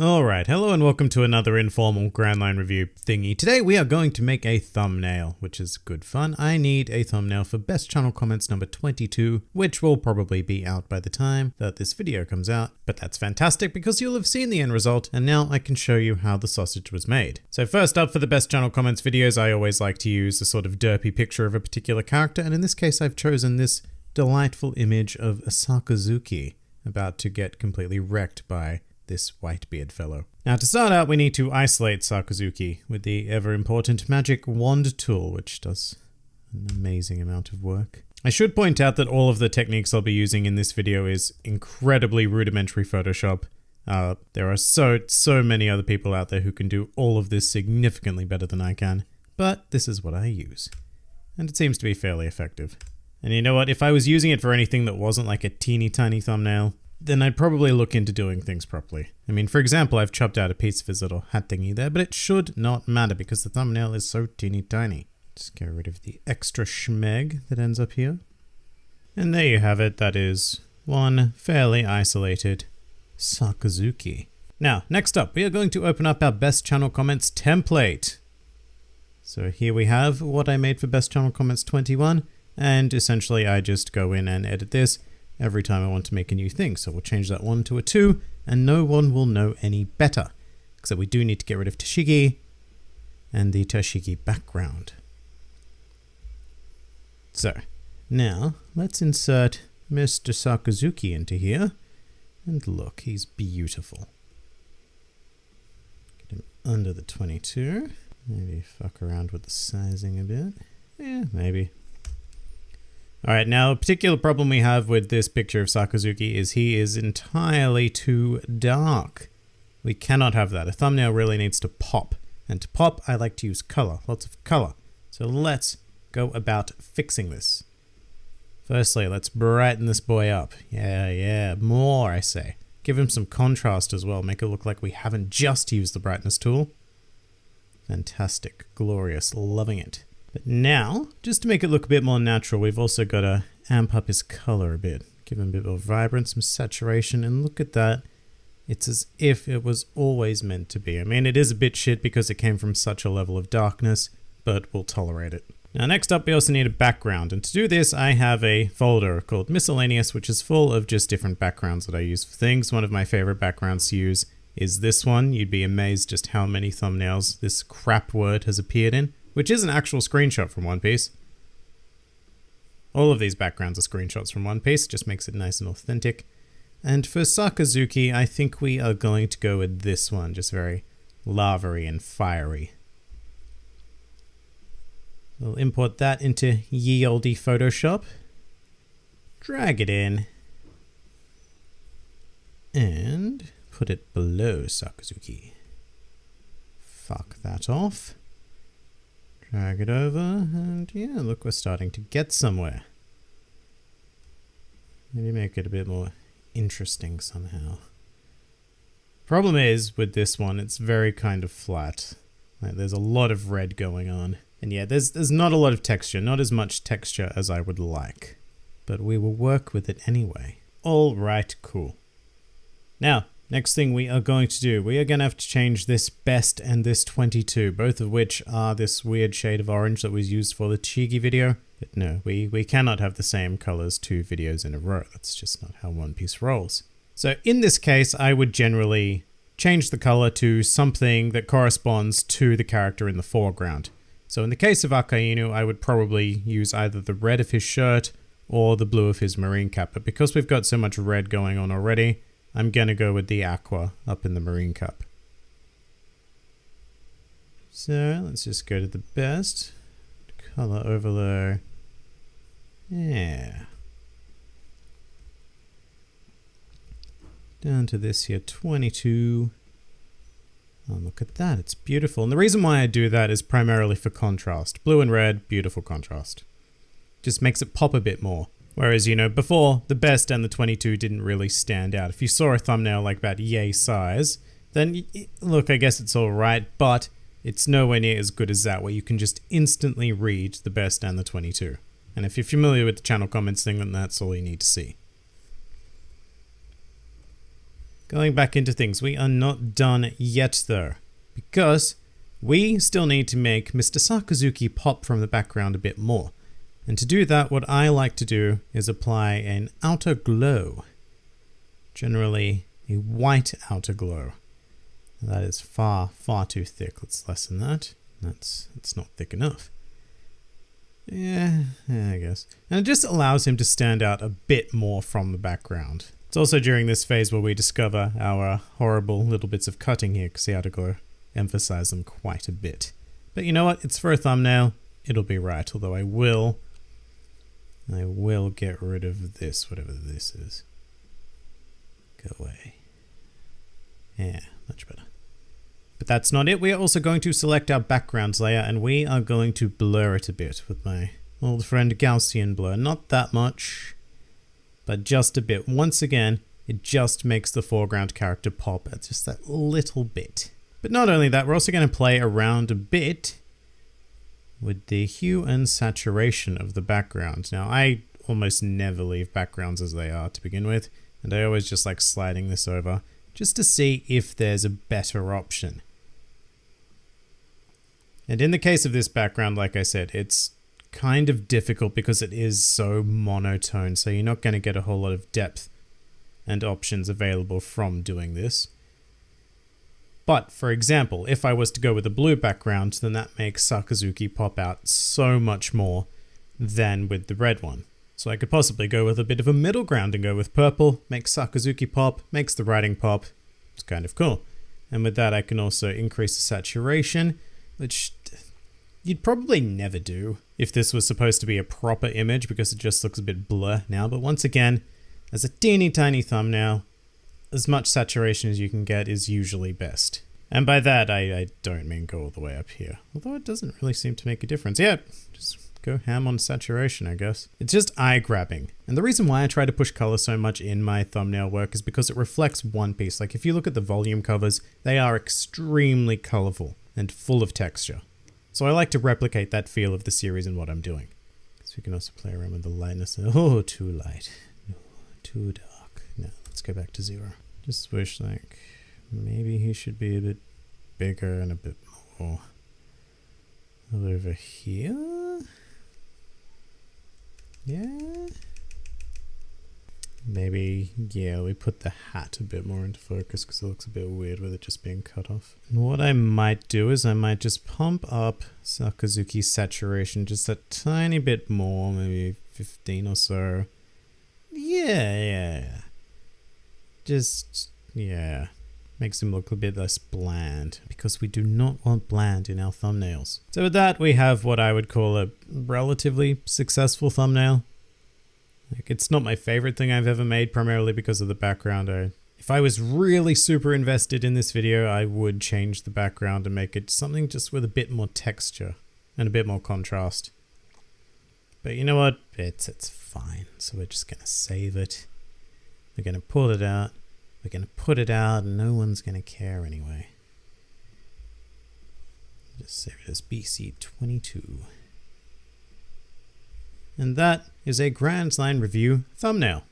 Alright, hello and welcome to another informal Grand Line review thingy. Today we are going to make a thumbnail, which is good fun. I need a thumbnail for best channel comments number 22, which will probably be out by the time that this video comes out. But that's fantastic because you'll have seen the end result, and now I can show you how the sausage was made. So first up, for the best channel comments videos, I always like to use a sort of derpy picture of a particular character, and in this case I've chosen this delightful image of a Sakazuki about to get completely wrecked by this Whitebeard fellow. Now to start out, we need to isolate Sakazuki with the ever important magic wand tool, which does an amazing amount of work. I should point out that all of the techniques I'll be using in this video is incredibly rudimentary Photoshop. There are so many other people out there who can do all of this significantly better than I can, but this is what I use. And it seems to be fairly effective. And you know what, if I was using it for anything that wasn't like a teeny tiny thumbnail, then I'd probably look into doing things properly. I mean, for example, I've chopped out a piece of his little hat thingy there, but it should not matter because the thumbnail is so teeny tiny. Just get rid of the extra schmeg that ends up here. And there you have it. That is one fairly isolated Sakazuki. Now, next up, we are going to open up our best channel comments template. So here we have what I made for best channel comments 21, and essentially I just go in and edit this every time I want to make a new thing. So we'll change that 1 to a 2, and no one will know any better. Except we do need to get rid of Toshigi and the Toshigi background. So now let's insert Mr. Sakazuki into here. And look, he's beautiful. Get him under the 22. Maybe fuck around with the sizing a bit. Yeah, maybe. Alright, now a particular problem we have with this picture of Sakazuki is he is entirely too dark. We cannot have that. A thumbnail really needs to pop. And to pop, I like to use color. Lots of color. So let's go about fixing this. Firstly, let's brighten this boy up. Yeah, more I say. Give him some contrast as well. Make it look like we haven't just used the brightness tool. Fantastic. Glorious. Loving it. But now, just to make it look a bit more natural, we've also got to amp up his color a bit. Give him a bit more vibrance, some saturation, and look at that. It's as if it was always meant to be. I mean, it is a bit shit because it came from such a level of darkness, but we'll tolerate it. Now next up, we also need a background, and to do this I have a folder called Miscellaneous, which is full of just different backgrounds that I use for things. One of my favorite backgrounds to use is this one. You'd be amazed just how many thumbnails this crap word has appeared in. Which is an actual screenshot from One Piece. All of these backgrounds are screenshots from One Piece, just makes it nice and authentic. And for Sakazuki, I think we are going to go with this one, just very lava-y and fiery. We'll import that into ye olde Photoshop. Drag it in. And put it below Sakazuki. Fuck that off. Drag it over, and yeah, look, we're starting to get somewhere. Maybe make it a bit more interesting somehow. Problem is, with this one, it's very kind of flat. Like, there's a lot of red going on. And yeah, there's not a lot of texture, not as much texture as I would like. But we will work with it anyway. Alright, cool. Now, next thing we are going to do, we are going to have to change this best and this 22, both of which are this weird shade of orange that was used for the Chigi video. But no, we cannot have the same colors 2 videos in a row. That's just not how One Piece rolls. So in this case, I would generally change the color to something that corresponds to the character in the foreground. So in the case of Akainu, I would probably use either the red of his shirt or the blue of his marine cap. But because we've got so much red going on already, I'm gonna go with the aqua up in the marine cup. So let's just go to the best. Color overlay. Yeah. Down to this here, 22. Oh, look at that, it's beautiful. And the reason why I do that is primarily for contrast. Blue and red, beautiful contrast. Just makes it pop a bit more. Whereas, you know, before, the best and the 22 didn't really stand out. If you saw a thumbnail like that yay size, then look, I guess it's alright, but it's nowhere near as good as that, where you can just instantly read the best and the 22. And if you're familiar with the channel comments thing, then that's all you need to see. Going back into things, we are not done yet though, because we still need to make Mr. Sakazuki pop from the background a bit more. And to do that, what I like to do is apply an outer glow. Generally, a white outer glow. That is far, far too thick. Let's lessen that. It's not thick enough. Yeah, I guess. And it just allows him to stand out a bit more from the background. It's also during this phase where we discover our horrible little bits of cutting here, because the outer glow emphasize them quite a bit. But you know what? It's for a thumbnail. It'll be right, although I will get rid of this, whatever this is. Go away. Yeah, much better. But that's not it. We are also going to select our backgrounds layer, and we are going to blur it a bit with my old friend Gaussian blur. Not that much, but just a bit. Once again, it just makes the foreground character pop at just that little bit. But not only that, we're also going to play around a bit with the hue and saturation of the background. Now, I almost never leave backgrounds as they are to begin with, and I always just like sliding this over just to see if there's a better option. And in the case of this background, like I said, it's kind of difficult because it is so monotone, so you're not going to get a whole lot of depth and options available from doing this. But, for example, if I was to go with a blue background, then that makes Sakazuki pop out so much more than with the red one. So I could possibly go with a bit of a middle ground and go with purple, makes Sakazuki pop, makes the writing pop. It's kind of cool. And with that, I can also increase the saturation, which you'd probably never do if this was supposed to be a proper image because it just looks a bit blur now. But once again, as a teeny tiny thumbnail, as much saturation as you can get is usually best. And by that, I don't mean go all the way up here. Although it doesn't really seem to make a difference. Yeah, just go ham on saturation, I guess. It's just eye-grabbing. And the reason why I try to push color so much in my thumbnail work is because it reflects one piece. Like if you look at the volume covers, they are extremely colorful and full of texture. So I like to replicate that feel of the series in what I'm doing. So we can also play around with the lightness. Oh, too light. No, too dark. No, let's go back to 0. Just wish like maybe he should be a bit bigger and a bit more over here. Yeah. Maybe, yeah, we put the hat a bit more into focus because it looks a bit weird with it just being cut off. And what I might do is I might just pump up Sakazuki's saturation just a tiny bit more, maybe 15 or so. Yeah. Just, yeah. Makes him look a bit less bland because we do not want bland in our thumbnails. So with that, we have what I would call a relatively successful thumbnail. Like, it's not my favorite thing I've ever made, primarily because of the background. If I was really super invested in this video, I would change the background and make it something just with a bit more texture and a bit more contrast. But you know what? It's fine. So we're just going to save it. We're going to pull it out. We're going to put it out and no one's going to care anyway. Just save it as BC22. And that is a Grand Line Review thumbnail.